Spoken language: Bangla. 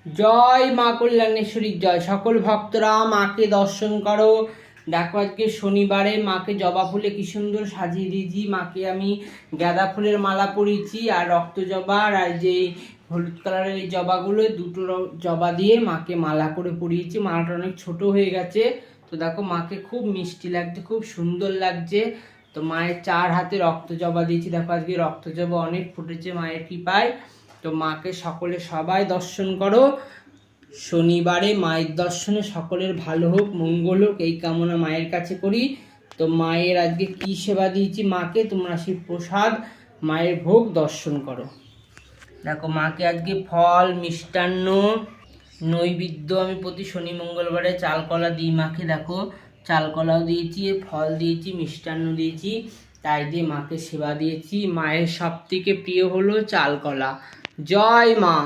জয় মা কল্যাণেশ্বরীর জয়। সকল ভক্তরা মাকে দর্শন করো। দেখো আজকে শনিবারে মাকে জবা ফুলে কি সুন্দর সাজিয়ে দিয়েছি। মাকে আমি গাঁদা ফুলের মালা পরিয়েছি আর রক্ত জবা আর যে হলুদ কালারের এই জবাগুলো দুটো জবা দিয়ে মাকে মালা করে পরিয়েছি। মালাটা অনেক ছোট হয়ে গেছে। তো দেখো মাকে খুব মিষ্টি লাগছে, খুব সুন্দর লাগছে। তো মায়ের 4 হাতে রক্ত জবা দিয়েছি। দেখো আজকে রক্ত জবা অনেক ফুটেছে মায়ের কৃপায়। তো মাকে সকলে সবাই দর্শন করো। শনিবারে মায়ের দর্শনে সকলের ভালো হোক, মঙ্গল হোক, এই কামনা মায়ের কাছে করি। তো মায়ের আজকে কি সেবা দিয়েছি মাকে, তোমরা সেই প্রসাদ মায়ের ভোগ দর্শন করো। দেখো মাকে আজকে ফল মিষ্টান্ন নৈবেদ্য আমি প্রতি শনি মঙ্গলবারে চাল কলা দিই মাকে। দেখো চাল কলাও দিয়েছি, ফল দিয়েছি, মিষ্টান্ন দিয়েছি, তাই দিয়ে মাকে সেবা দিয়েছি। মায়ের সব থেকে প্রিয় হলো চাল কলা। জয় মা।